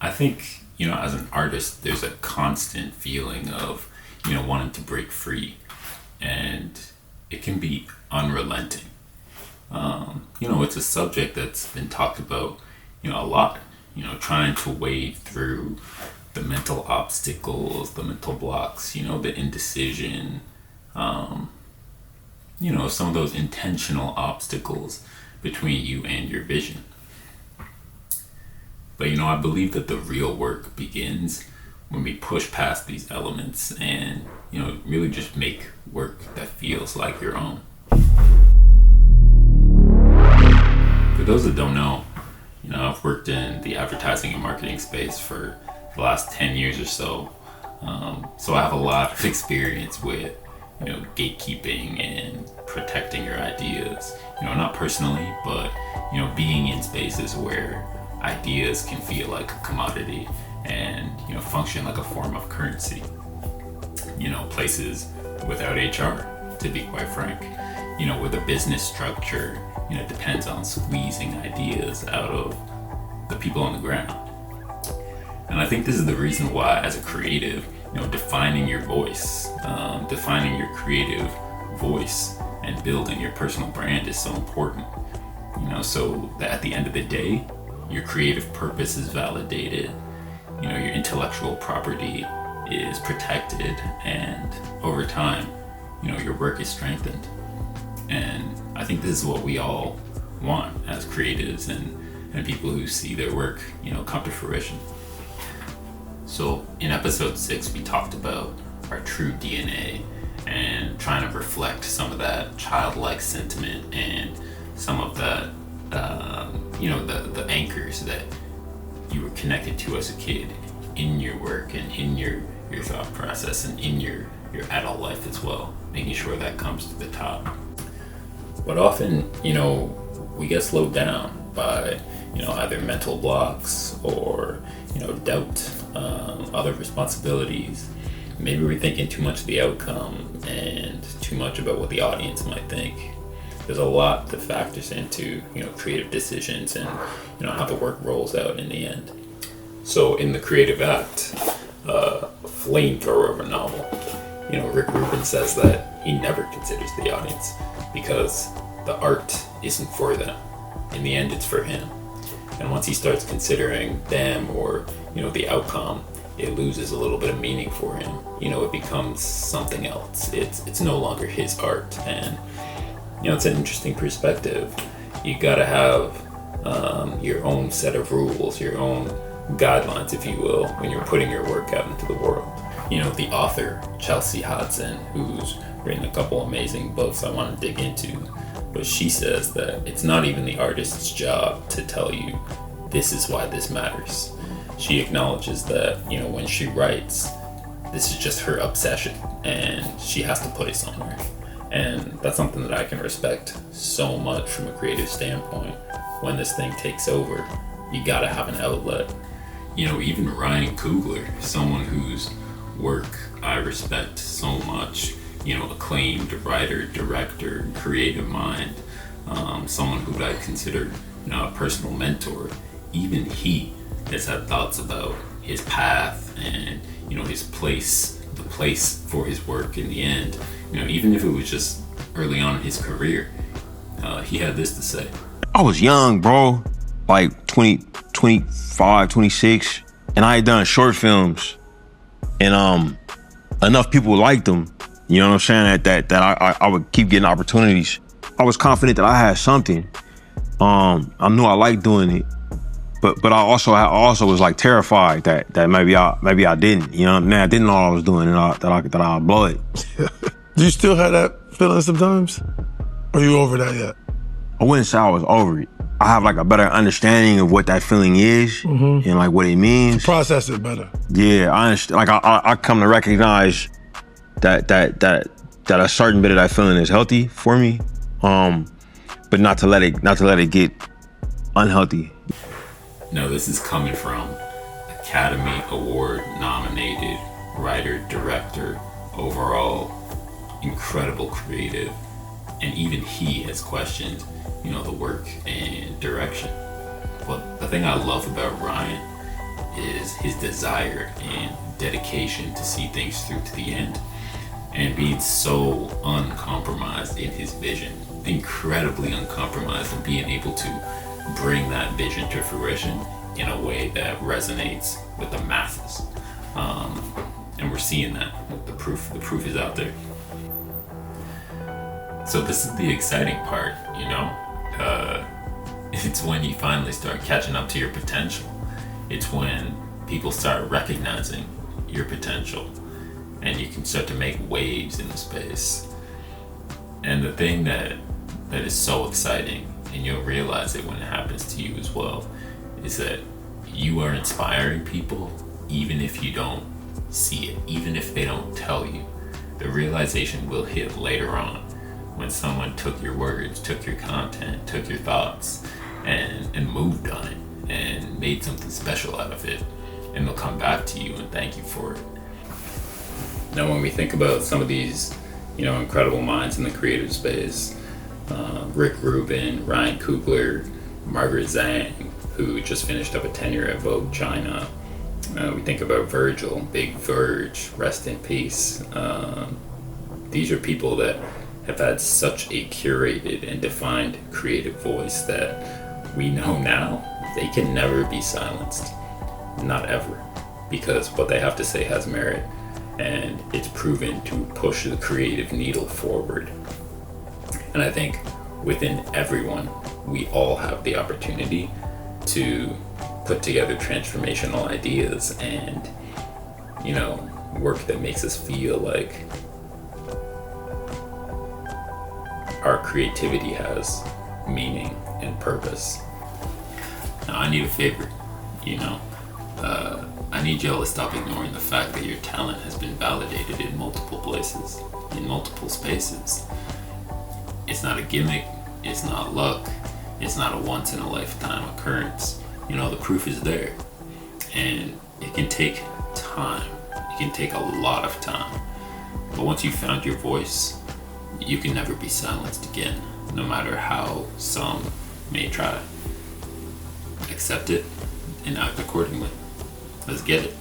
I think, as an artist, there's a constant feeling of, wanting to break free, and it can be unrelenting. It's a subject that's been talked about, a lot, trying to wade through the mental obstacles, the mental blocks, the indecision, some of those intentional obstacles between you and your vision. But, I believe that the real work begins when we push past these elements and, really just make work that feels like your own. For those that don't know, I've worked in the advertising and marketing space for the last 10 years or so. So I have a lot of experience with, gatekeeping and protecting your ideas. Not personally, but, being in spaces where ideas can feel like a commodity and, function like a form of currency. Places without HR, to be quite frank. Where the business structure, depends on squeezing ideas out of the people on the ground. And I think this is the reason why, as a creative, defining your voice, defining your creative voice and building your personal brand is so important. So that at the end of the day, your creative purpose is validated, your intellectual property is protected, and over time, your work is strengthened. And I think this is what we all want as creatives and people who see their work, come to fruition. So in episode 6, we talked about our true DNA and trying to reflect some of that childlike sentiment and some of that, the anchors that you were connected to as a kid in your work and in your thought process and in your adult life as well, making sure that comes to the top. But often, we get slowed down by, either mental blocks or, doubt, other responsibilities. Maybe we're thinking too much of the outcome and too much about what the audience might think. There's a lot that factors into, creative decisions and, how the work rolls out in the end. So in The Creative Act, flamethrower of a novel, Rick Rubin says that he never considers the audience because the art isn't for them. In the end, it's for him. And once he starts considering them or, the outcome, it loses a little bit of meaning for him. It becomes something else. It's no longer his art. And, it's an interesting perspective. You gotta have your own set of rules, your own guidelines, if you will, when you're putting your work out into the world. The author, Chelsea Hodson, who's written a couple amazing books I want to dig into, but she says that it's not even the artist's job to tell you this is why this matters. She acknowledges that, when she writes, this is just her obsession and she has to put it somewhere. And that's something that I can respect so much from a creative standpoint. When this thing takes over, you gotta have an outlet. Even Ryan Coogler, someone whose work I respect so much, acclaimed writer, director, creative mind, someone who I consider, a personal mentor. Even he has had thoughts about his path and, his place, the place for his work in the end. Even if it was just early on in his career, he had this to say. I was young, bro, like 20, 25, 26, and I had done short films, and enough people liked them. You know what I'm saying? That I would keep getting opportunities. I was confident that I had something. I knew I liked doing it, but I also was like terrified that maybe I didn't. You know, man, I didn't know what I was doing, and that I'll blow it. Do you still have that feeling sometimes? Or are you over that yet? I wouldn't say I was over it. I have like a better understanding of what that feeling is and like what it means. To process it better. Yeah, I understand. Like I come to recognize that a certain bit of that feeling is healthy for me, but not to let it get unhealthy. No, this is coming from Academy Award nominated writer, director, overall incredible creative, and even he has questioned, the work and direction. But the thing I love about Ryan is his desire and dedication to see things through to the end, and being so uncompromised in his vision, incredibly uncompromised, and being able to bring that vision to fruition in a way that resonates with the masses. And we're seeing that. The proof is out there. So this is the exciting part, you know? It's when you finally start catching up to your potential. It's when people start recognizing your potential and you can start to make waves in the space. And the thing that is so exciting, and you'll realize it when it happens to you as well, is that you are inspiring people even if you don't see it, even if they don't tell you. The realization will hit later on when someone took your words, took your content, took your thoughts, and moved on it and made something special out of it, and they'll come back to you and thank you for it. Now, when we think about some of these, you know, incredible minds in the creative space, Rick Rubin, Ryan Coogler, Margaret Zhang, who just finished up a tenure at Vogue China. We think about Virgil, Big Verge, rest in peace. These are people that have had such a curated and defined creative voice that we know now they can never be silenced. Not ever. Because what they have to say has merit, and it's proven to push the creative needle forward. And I think within everyone, we all have the opportunity to put together transformational ideas and, you know, work that makes us feel like our creativity has meaning and purpose. Now, I need a favor, you know. I need y'all to stop ignoring the fact that your talent has been validated in multiple places, in multiple spaces. It's not a gimmick, it's not luck, it's not a once in a lifetime occurrence. You know, the proof is there. And it can take time. It can take a lot of time. But once you've found your voice, you can never be silenced again, no matter how some may try. Accept it and act accordingly. Let's get it.